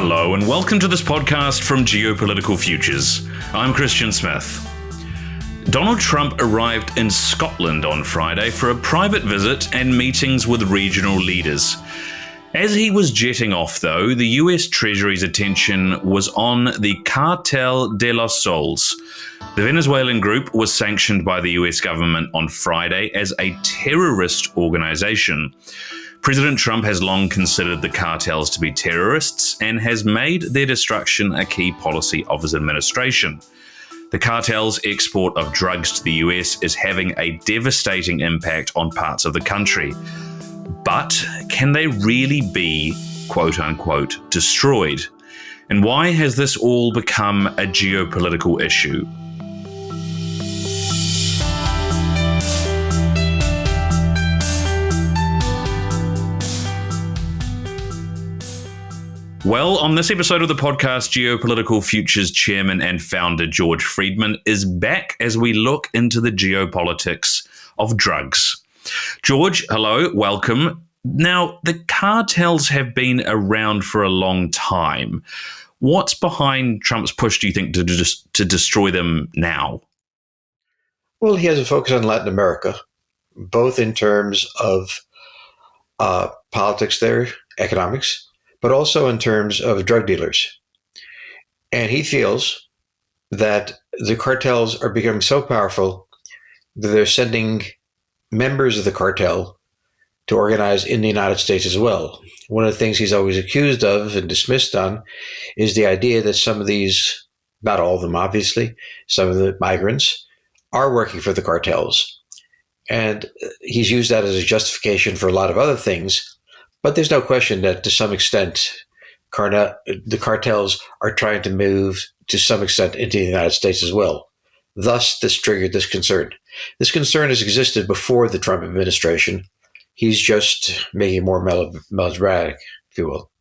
Hello and welcome to this podcast from Geopolitical Futures. I'm Christian Smith. Donald Trump arrived in Scotland on Friday for a private visit and meetings with regional leaders. As he was jetting off, though, the US Treasury's attention was on the Cartel de los Sols. The Venezuelan group was sanctioned by the US government on Friday as a terrorist organization. President Trump has long considered the cartels to be terrorists and has made their destruction a key policy of his administration. The cartel's export of drugs to the US is having a devastating impact on parts of the country. But can they really be, quote unquote, destroyed? And why has this all become a geopolitical issue? Well, on this episode of the podcast, Geopolitical Futures Chairman and founder George Friedman is back as we look into the geopolitics of drugs. George, hello, welcome. Now, the cartels have been around for a long time. What's behind Trump's push, do you think, to destroy them now? Well, he has a focus on Latin America, both in terms of politics there, economics, but also in terms of drug dealers. And he feels that the cartels are becoming so powerful that they're sending members of the cartel to organize in the United States as well. One of the things he's always accused of and dismissed on is the idea that some of these, not all of them obviously, some of the migrants are working for the cartels. And he's used that as a justification for a lot of other things. But there's no question that to some extent, the cartels are trying to move to some extent into the United States as well. Thus, this triggered this concern. This concern has existed before the Trump administration. He's just making it more melodramatic, if you will.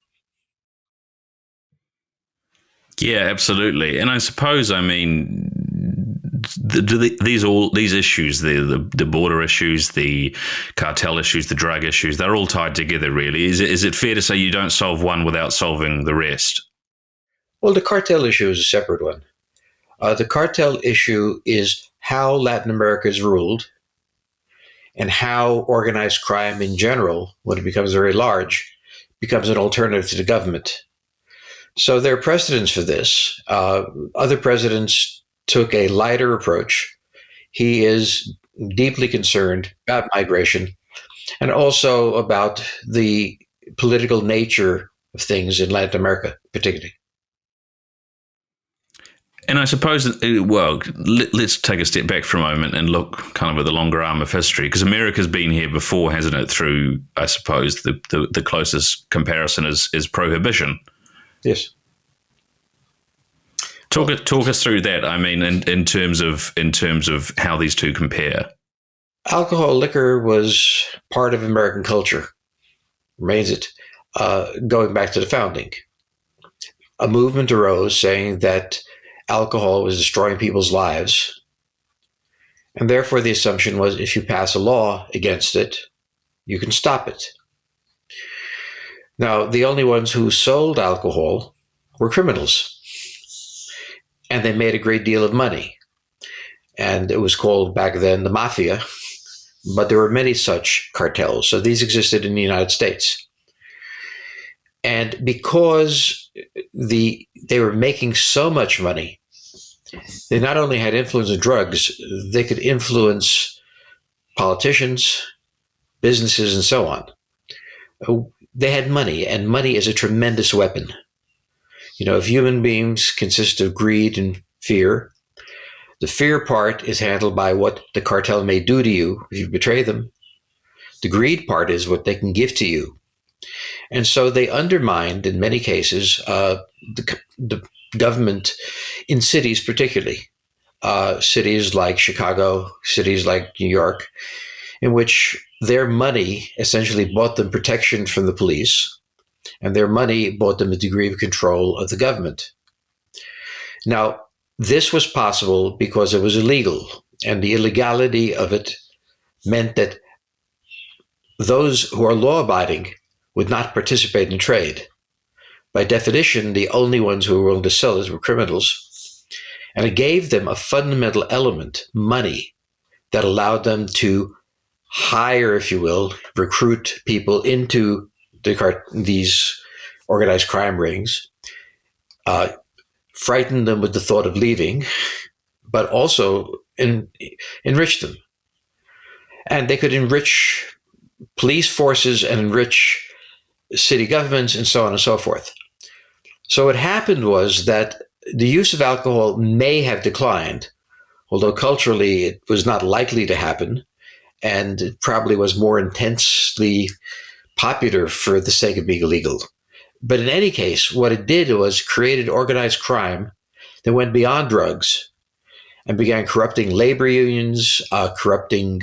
Yeah, absolutely. And I suppose, these issues, the border issues, the cartel issues, the drug issues, they're all tied together, really. Is it fair to say you don't solve one without solving the rest? Well, the cartel issue is a separate one. The cartel issue is how Latin America is ruled and how organized crime in general, when it becomes very large, becomes an alternative to the government. So there are precedents for this. Other presidents took a lighter approach. He is deeply concerned about migration and also about the political nature of things in Latin America, particularly. And I suppose, well, let's take a step back for a moment and look kind of at the longer arm of history, because America's been here before, hasn't it, through, I suppose, the closest comparison is prohibition. Yes. Talk us through that. In terms of how these two compare. Alcohol, liquor was part of American culture, remains it, going back to the founding. A movement arose saying that alcohol was destroying people's lives, and therefore the assumption was if you pass a law against it, you can stop it. Now, the only ones who sold alcohol were criminals. And they made a great deal of money. And it was called back then the Mafia, but there were many such cartels. So these existed in the United States. And because they were making so much money, they not only had influence of drugs, they could influence politicians, businesses, and so on. They had money, and money is a tremendous weapon. If human beings consist of greed and fear, the fear part is handled by what the cartel may do to you if you betray them. The greed part is what they can give to you. And so they undermined, in many cases, the government in cities particularly, cities like Chicago, cities like New York, in which their money essentially bought them protection from the police. And their money bought them a degree of control of the government. Now, this was possible because it was illegal, and the illegality of it meant that those who are law-abiding would not participate in trade. by definition, the only ones who were willing to sell it were criminals. And it gave them a fundamental element, money, that allowed them to hire, if you will, recruit people into these organized crime rings, frighten them with the thought of leaving, but also enrich them. And they could enrich police forces and enrich city governments and so on and so forth. So what happened was that the use of alcohol may have declined, although culturally it was not likely to happen, and it probably was more intensely popular for the sake of being illegal. But in any case, what it did was created organized crime that went beyond drugs and began corrupting labor unions, corrupting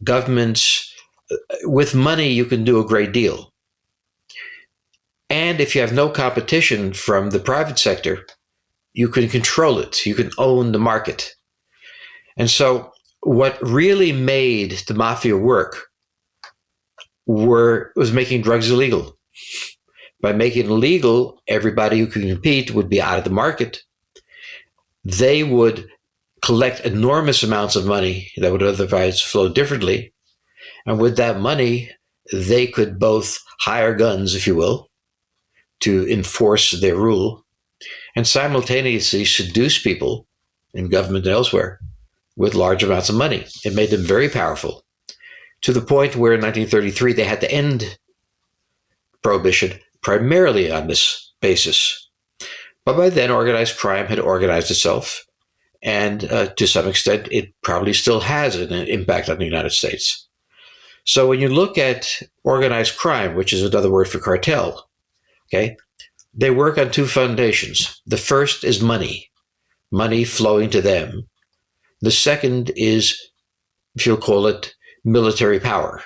governments. With money, you can do a great deal. And if you have no competition from the private sector, you can control it. You can own the market. And so what really made the mafia work was making drugs illegal. By making it illegal, everybody who could compete would be out of the market. They would collect enormous amounts of money that would otherwise flow differently. And with that money, they could both hire guns, if you will, to enforce their rule, and simultaneously seduce people in government and elsewhere with large amounts of money. It made them very powerful, to the point where in 1933 they had to end prohibition primarily on this basis. But by then, organized crime had organized itself, and to some extent, it probably still has an impact on the United States. So when you look at organized crime, which is another word for cartel, okay, they work on two foundations. The first is money flowing to them. The second is, if you'll call it, military power.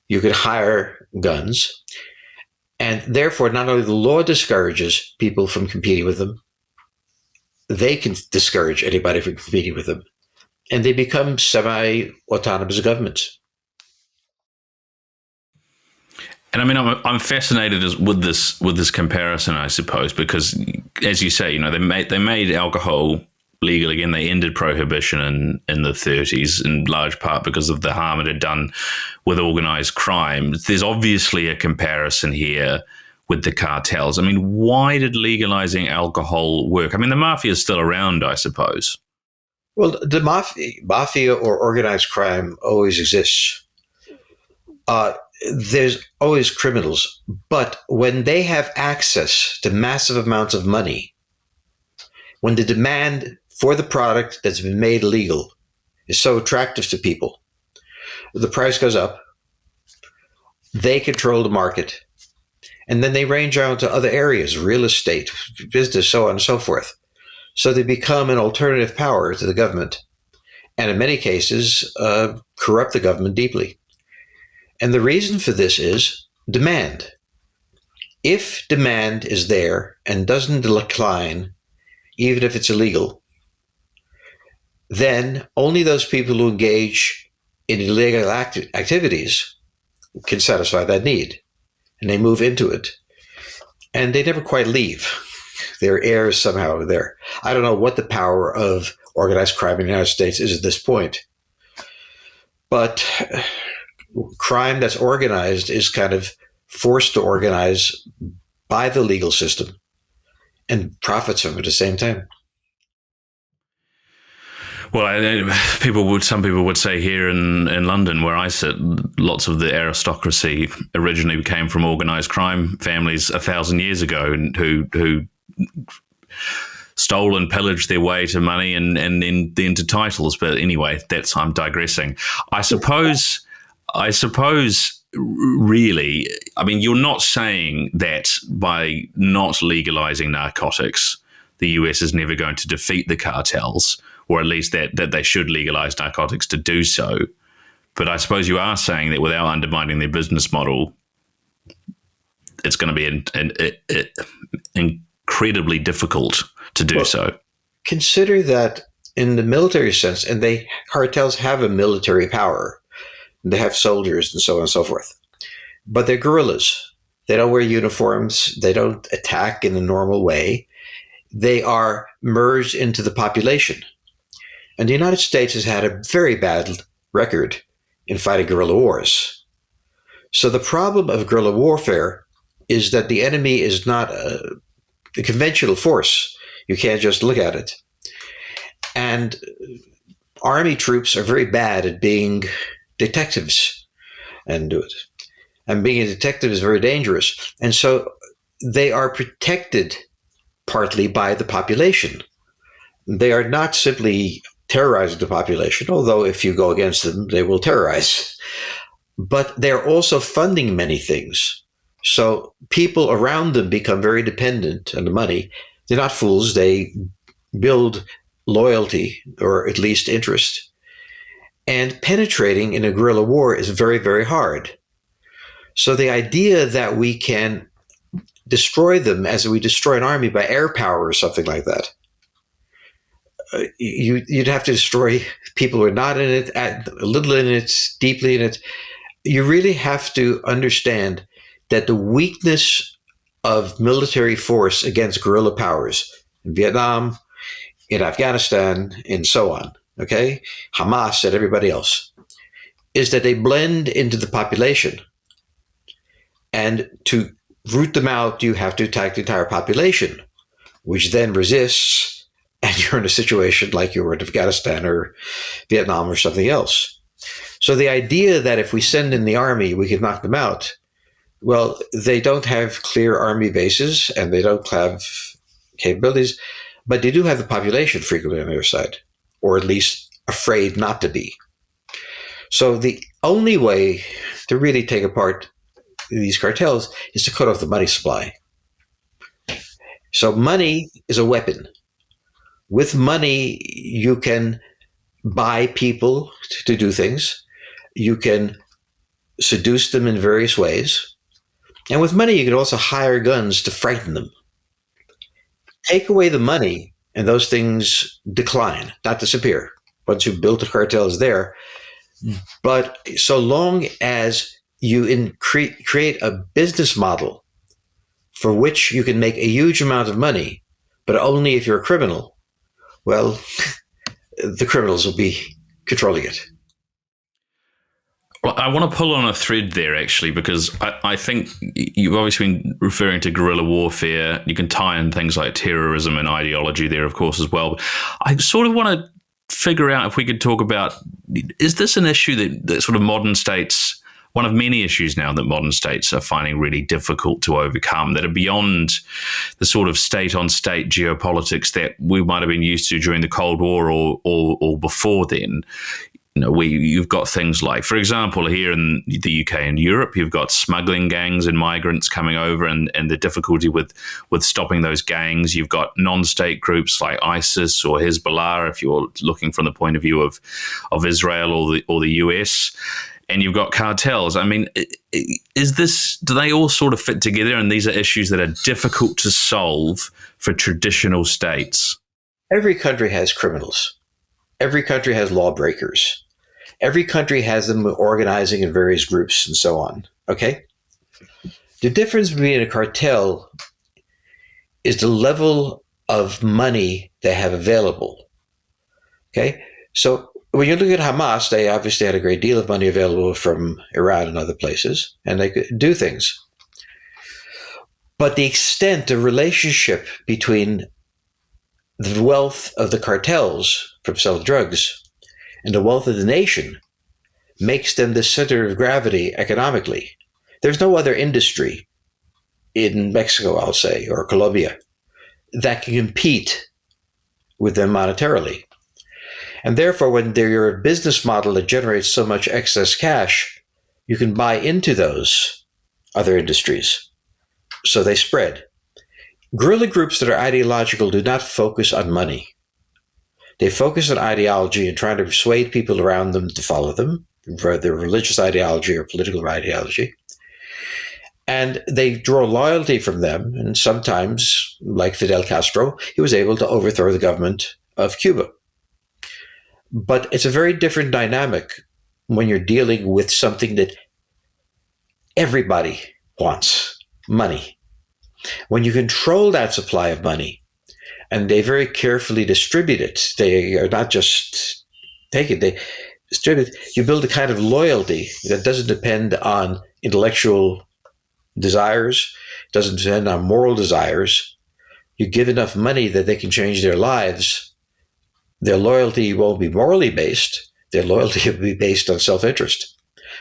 You could hire guns, and therefore not only the law discourages people from competing with them, they can discourage anybody from competing with them, and they become semi-autonomous governments. And I mean, I'm fascinated with this comparison, I suppose, because as you say, they made alcohol legal again. They ended prohibition in the 30s, in large part because of the harm it had done with organized crime. There's obviously a comparison here with the cartels. I mean, why did legalizing alcohol work? I mean, the mafia is still around, I suppose. Well, the mafia or organized crime always exists. There's always criminals, but when they have access to massive amounts of money, when the demand for the product that's been made illegal is so attractive to people, the price goes up, they control the market, and then they range out to other areas, real estate, business, so on and so forth. So they become an alternative power to the government, and in many cases, corrupt the government deeply. And the reason for this is demand. If demand is there and doesn't decline, even if it's illegal, then only those people who engage in illegal activities can satisfy that need. And they move into it. And they never quite leave. Their heirs somehow are there. I don't know what the power of organized crime in the United States is at this point. But crime that's organized is kind of forced to organize by the legal system and profits from it at the same time. Well, some people would say here in London, where I sit, lots of the aristocracy originally came from organized crime families 1,000 years ago, who stole and pillaged their way to money and then to titles. But anyway, I'm digressing. I suppose, really, I mean, you're not saying that by not legalizing narcotics, the US is never going to defeat the cartels, or at least that they should legalize narcotics to do so. But I suppose you are saying that without undermining their business model, it's going to be incredibly difficult to do so. Consider that in the military sense, and cartels have a military power. They have soldiers and so on and so forth. But they're guerrillas. They don't wear uniforms. They don't attack in a normal way. They are merged into the population. And the United States has had a very bad record in fighting guerrilla wars. So the problem of guerrilla warfare is that the enemy is not a conventional force. You can't just look at it. And army troops are very bad at being detectives and do it. And being a detective is very dangerous. And so they are protected partly by the population. They are not simply terrorizing the population, although if you go against them, they will terrorize. But they're also funding many things. So people around them become very dependent on the money. They're not fools. They build loyalty, or at least interest. And penetrating in a guerrilla war is very, very hard. So the idea that we can destroy them as we destroy an army by air power or something like that, you'd have to destroy people who are not in it, a little in it, deeply in it. You really have to understand that the weakness of military force against guerrilla powers in Vietnam, in Afghanistan, and so on, okay, Hamas and everybody else, is that they blend into the population. And to root them out, you have to attack the entire population, which then resists, and you're in a situation like you were in Afghanistan or Vietnam or something else. So the idea that if we send in the army, we can knock them out, well, they don't have clear army bases and they don't have capabilities, but they do have the population frequently on their side, or at least afraid not to be. So the only way to really take apart these cartels is to cut off the money supply. So money is a weapon. With money, you can buy people to do things. You can seduce them in various ways. And with money, you can also hire guns to frighten them. Take away the money, and those things decline, not disappear. Once you've built a cartel, is there. But so long as you create a business model for which you can make a huge amount of money, but only if you're a criminal, well, the criminals will be controlling it. Well, I want to pull on a thread there, actually, because I think you've obviously been referring to guerrilla warfare. You can tie in things like terrorism and ideology there, of course, as well. I sort of want to figure out if we could talk about, is this an issue that sort of modern states, one of many issues now that modern states are finding really difficult to overcome, that are beyond the sort of state-on-state geopolitics that we might have been used to during the Cold War or before then? You know, you've got things like, for example, here in the UK and Europe, you've got smuggling gangs and migrants coming over and the difficulty with stopping those gangs. You've got non-state groups like ISIS or Hezbollah, if you're looking from the point of view of Israel or the US. And you've got cartels. I mean, do they all sort of fit together? And these are issues that are difficult to solve for traditional states. Every country has criminals. Every country has lawbreakers. Every country has them organizing in various groups and so on. Okay? The difference between a cartel is the level of money they have available. Okay? So when you look at Hamas, they obviously had a great deal of money available from Iran and other places, and they could do things. But the extent of relationship between the wealth of the cartels from selling drugs and the wealth of the nation makes them the center of gravity economically. There's no other industry in Mexico, I'll say, or Colombia, that can compete with them monetarily. And therefore, when you're a business model that generates so much excess cash, you can buy into those other industries. So they spread. Guerrilla groups that are ideological do not focus on money. They focus on ideology and trying to persuade people around them to follow them, whether religious ideology or political ideology. And they draw loyalty from them. And sometimes, like Fidel Castro, he was able to overthrow the government of Cuba. But it's a very different dynamic when you're dealing with something that everybody wants. money. When you control that supply of money, and they very carefully distribute it, they are not just take it, they distribute, you build a kind of loyalty that doesn't depend on intellectual desires, doesn't depend on moral desires. You give enough money that they can change their lives. Their loyalty won't be morally based. Their loyalty will be based on self-interest.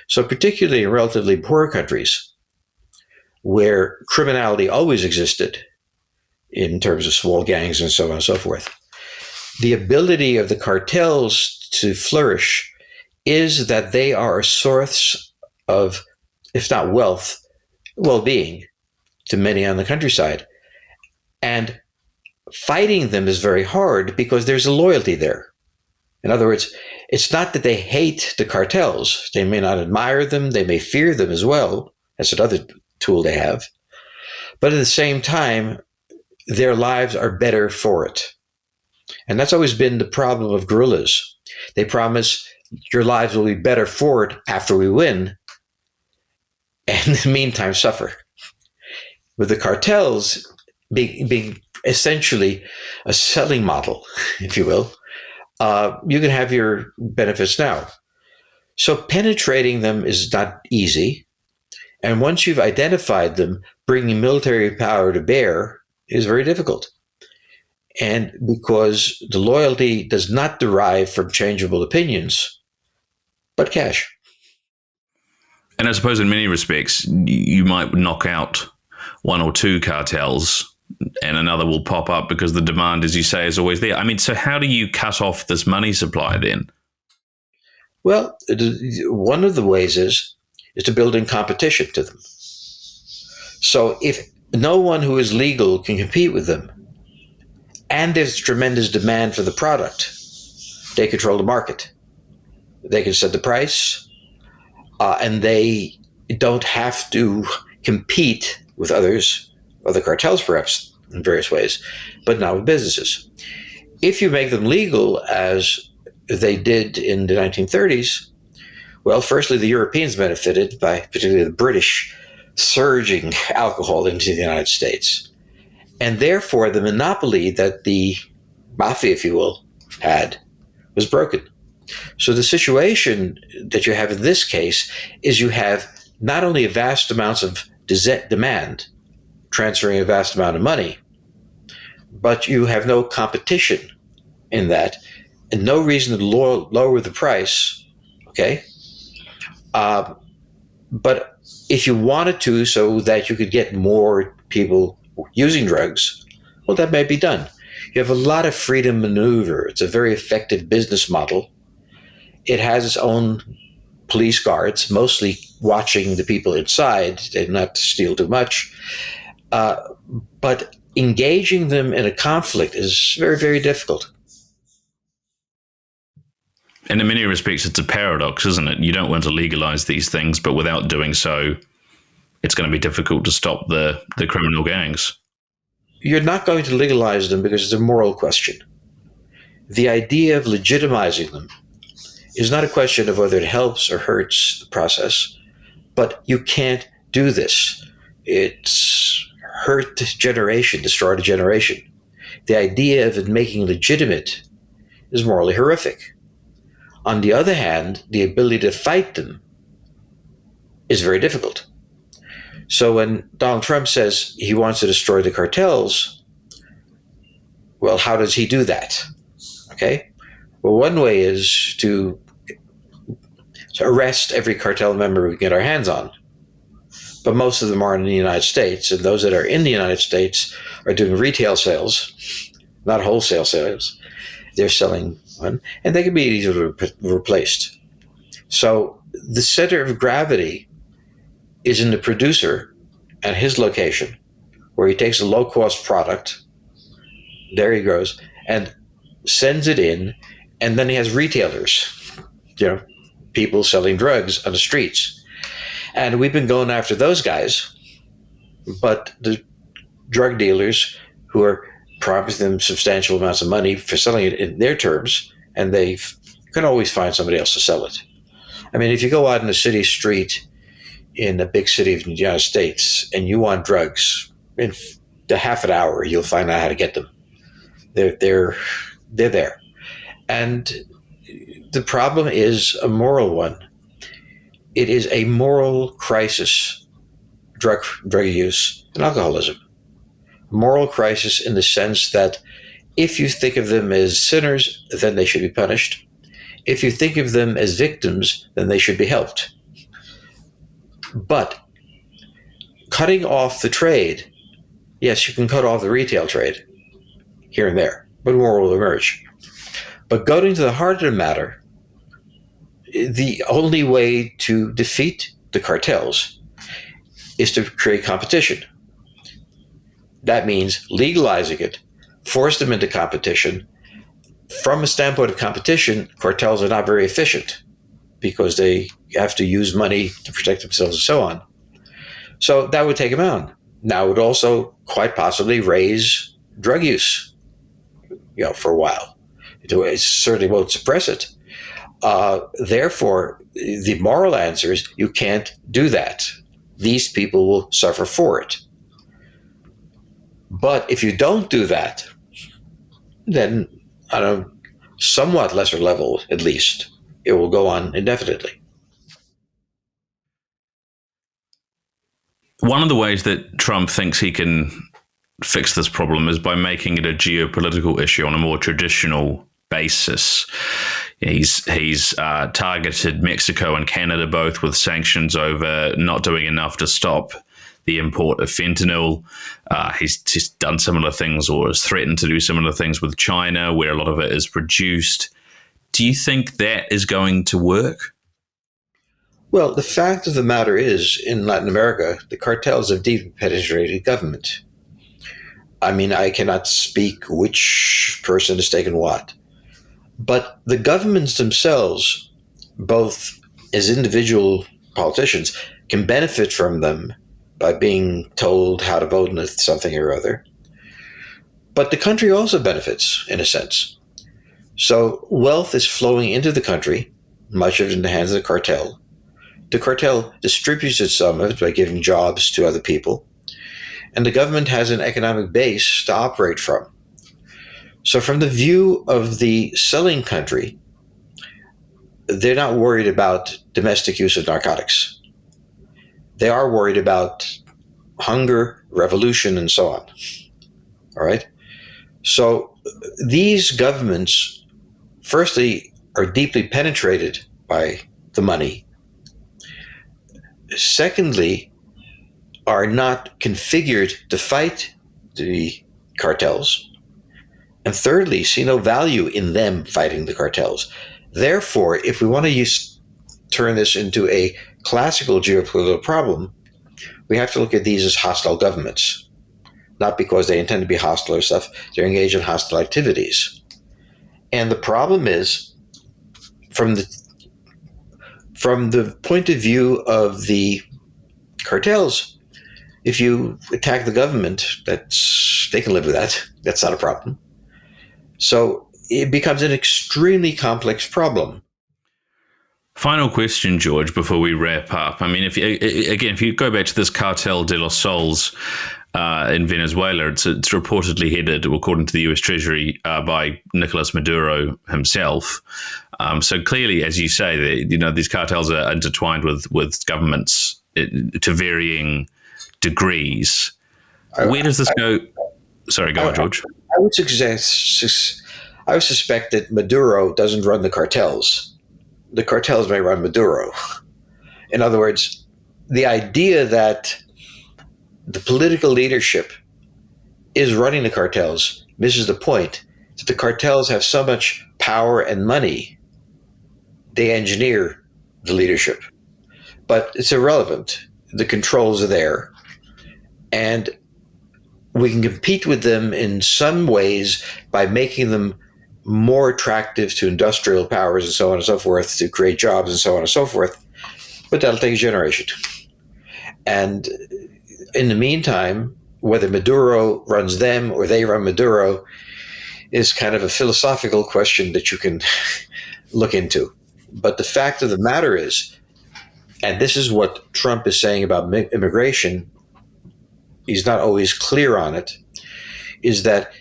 So particularly in relatively poor countries where criminality always existed in terms of small gangs and so on and so forth, the ability of the cartels to flourish is that they are a source of, if not wealth, well-being to many on the countryside. And fighting them is very hard because there's a loyalty there. In other words, it's not that they hate the cartels. They may not admire them. They may fear them as well. That's another tool they have. But at the same time, their lives are better for it. And that's always been the problem of guerrillas. They promise your lives will be better for it after we win, and in the meantime suffer. With the cartels being essentially a selling model, if you will, you can have your benefits now. So penetrating them is not easy. And once you've identified them, bringing military power to bear is very difficult. And because the loyalty does not derive from changeable opinions, but cash. And I suppose in many respects, you might knock out one or two cartels and another will pop up because the demand, as you say, is always there. I mean, so how do you cut off this money supply then? Well, one of the ways is to build in competition to them. So if no one who is legal can compete with them, and there's tremendous demand for the product, they control the market. They can set the price, and they don't have to compete with others, other cartels perhaps in various ways, but not with businesses. If you make them legal, as they did in the 1930s, well, firstly, the Europeans benefited by, particularly the British, surging alcohol into the United States. And therefore, the monopoly that the Mafia, if you will, had was broken. So the situation that you have in this case is you have not only a vast amounts of demand, transferring a vast amount of money, but you have no competition in that and no reason to lower the price, okay? But if you wanted to so that you could get more people using drugs, well, that may be done. You have a lot of freedom maneuver. It's a very effective business model. It has its own police guards, mostly watching the people inside and not to steal too much. But engaging them in a conflict is very, very difficult. And in many respects, it's a paradox, isn't it? You don't want to legalize these things, but without doing so, it's going to be difficult to stop the criminal gangs. You're not going to legalize them because it's a moral question. The idea of legitimizing them is not a question of whether it helps or hurts the process, but you can't do this. It's hurt generation, destroyed a generation. The idea of it making legitimate is morally horrific. On the other hand, the ability to fight them is very difficult. So when Donald Trump says he wants to destroy the cartels, well, how does he do that? Okay? Well, one way is to arrest every cartel member we can get our hands on. But most of them are in the United States, and those that are in the United States are doing retail sales, not wholesale sales. They're selling one, and they can be easily replaced. So the center of gravity is in the producer at his location, where he takes a low-cost product, there he goes, and sends it in, and then he has retailers, people selling drugs on the streets. And we've been going after those guys, but the drug dealers who are promising them substantial amounts of money for selling it in their terms, and they can always find somebody else to sell it. I mean, if you go out in a city street in a big city of the United States and you want drugs, in the half an hour you'll find out how to get them. They're there, and the problem is a moral one. It is a moral crisis, drug use and alcoholism. Moral crisis in the sense that if you think of them as sinners, then they should be punished. If you think of them as victims, then they should be helped. But cutting off the trade, yes, you can cut off the retail trade here and there, but more will emerge. But going to the heart of the matter, the only way to defeat the cartels is to create competition. That means legalizing it, force them into competition. From a standpoint of competition, cartels are not very efficient because they have to use money to protect themselves and so on. So that would take them on. Now it would also quite possibly raise drug use, for a while. It certainly won't suppress it. Therefore, the moral answer is you can't do that. These people will suffer for it. But if you don't do that, then on a somewhat lesser level, at least, it will go on indefinitely. One of the ways that Trump thinks he can fix this problem is by making it a geopolitical issue on a more traditional basis. He's targeted Mexico and Canada both with sanctions over not doing enough to stop the import of fentanyl. He's done similar things or has threatened to do similar things with China, where a lot of it is produced. Do you think that is going to work? Well, the fact of the matter is, in Latin America, the cartels have deeply penetrated government. I mean, I cannot speak which person has taken what. But the governments themselves, both as individual politicians, can benefit from them by being told how to vote in something or other. But the country also benefits, in a sense. So wealth is flowing into the country, much of it in the hands of the cartel. The cartel distributes some of it by giving jobs to other people. And the government has an economic base to operate from. So from the view of the selling country, they're not worried about domestic use of narcotics. They are worried about hunger, revolution, and so on. All right? So these governments, firstly, are deeply penetrated by the money. Secondly, are not configured to fight the cartels. And thirdly, see no value in them fighting the cartels. Therefore, if we want to turn this into a classical geopolitical problem, we have to look at these as hostile governments. Not because they intend to be hostile or stuff, they're engaged in hostile activities. And the problem is, from the point of view of the cartels, if you attack the government, they can live with that. That's not a problem. So it becomes an extremely complex problem. Final question, George, before we wrap up. I mean, if you go back to this Cartel de los Sols in Venezuela, it's reportedly headed, according to the U.S. Treasury, by Nicolas Maduro himself. So clearly, as you say, these cartels are intertwined with governments to varying degrees. Where does this go? Sorry, go on, George. I would suspect that Maduro doesn't run the cartels. The cartels may run Maduro. In other words, the idea that the political leadership is running the cartels misses the point that the cartels have so much power and money, they engineer the leadership. But it's irrelevant. The controls are there. And we can compete with them in some ways by making them more attractive to industrial powers and so on and so forth, to create jobs and so on and so forth. But that'll take a generation. And in the meantime, whether Maduro runs them or they run Maduro is kind of a philosophical question that you can look into. But the fact of the matter is, And this is what Trump is saying about immigration. He's not always clear on it, is that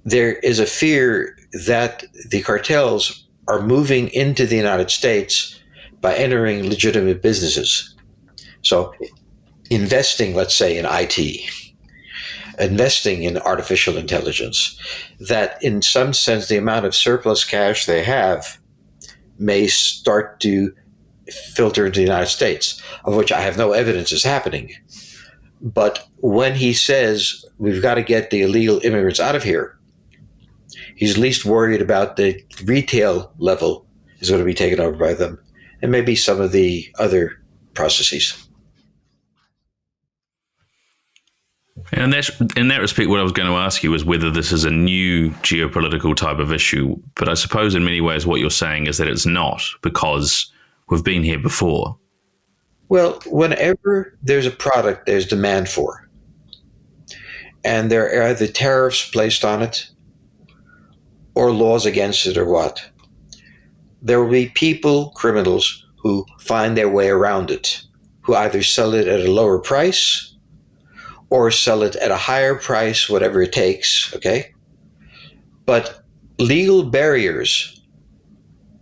there is a fear that the cartels are moving into the United States by entering legitimate businesses. So investing, let's say, in IT, investing in artificial intelligence, that in some sense the amount of surplus cash they have may start to filter into the United States, of which I have no evidence is happening. But when he says we've got to get the illegal immigrants out of here, he's least worried about the retail level is going to be taken over by them, and maybe some of the other processes. And in that respect, what I was going to ask you was whether this is a new geopolitical type of issue. But I suppose in many ways what you're saying is that it's not, because we've been here before. Well, whenever there's a product there's demand for, and there are either tariffs placed on it or laws against it or what, there will be people, criminals, who find their way around it, who either sell it at a lower price or sell it at a higher price, whatever it takes, okay? But legal barriers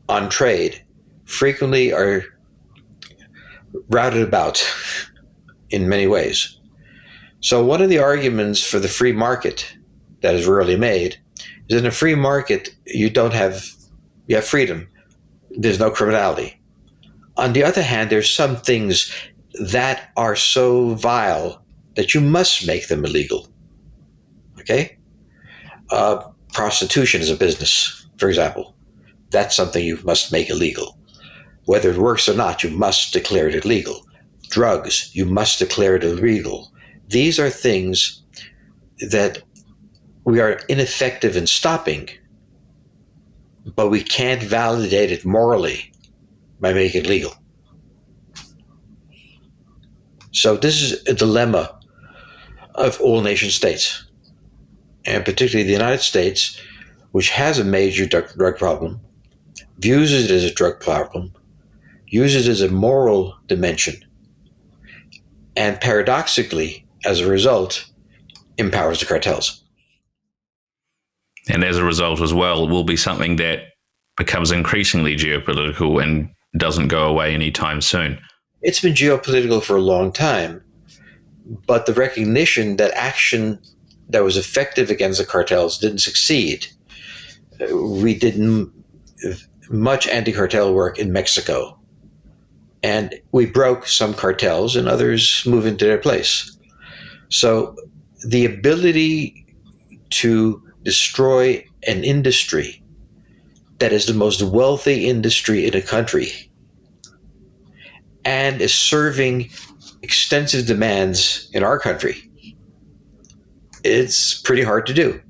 on trade frequently are routed about in many ways. So one of the arguments for the free market that is rarely made is in a free market, you have freedom. There's no criminality. On the other hand, there's some things that are so vile that you must make them illegal. Okay? Prostitution is a business, for example. That's something you must make illegal. Whether it works or not, you must declare it illegal. Drugs, you must declare it illegal. These are things that we are ineffective in stopping, but we can't validate it morally by making it legal. So this is a dilemma of all nation states, and particularly the United States, which has a major drug problem, views it as a drug problem, uses it as a moral dimension, and paradoxically, as a result, empowers the cartels. And as a result as well, it will be something that becomes increasingly geopolitical and doesn't go away anytime soon. It's been geopolitical for a long time, but the recognition that action that was effective against the cartels didn't succeed. We did much anti-cartel work in Mexico, and we broke some cartels and others moved into their place. So the ability to destroy an industry that is the most wealthy industry in a country and is serving extensive demands in our country, it's pretty hard to do.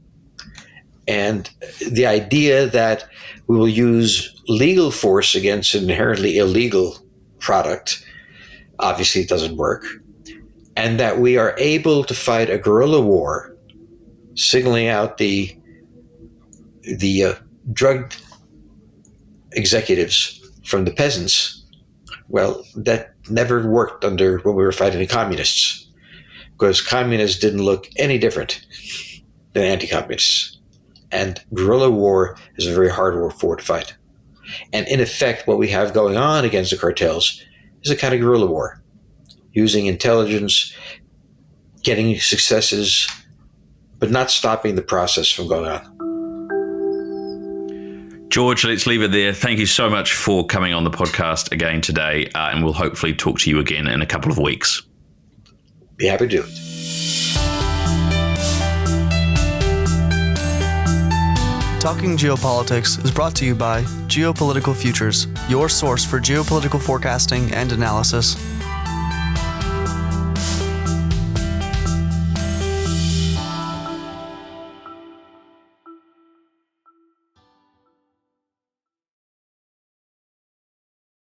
And the idea that we will use legal force against an inherently illegal product obviously doesn't work. And that we are able to fight a guerrilla war, signaling out the drug executives from the peasants, well, that never worked when we were fighting the communists, because communists didn't look any different than anti-communists. And guerrilla war is a very hard war to fight. And in effect, what we have going on against the cartels is a kind of guerrilla war, using intelligence, getting successes, but not stopping the process from going on. George, let's leave it there. Thank you so much for coming on the podcast again today, and we'll hopefully talk to you again in a couple of weeks. Be happy to do it. Talking Geopolitics is brought to you by Geopolitical Futures, your source for geopolitical forecasting and analysis.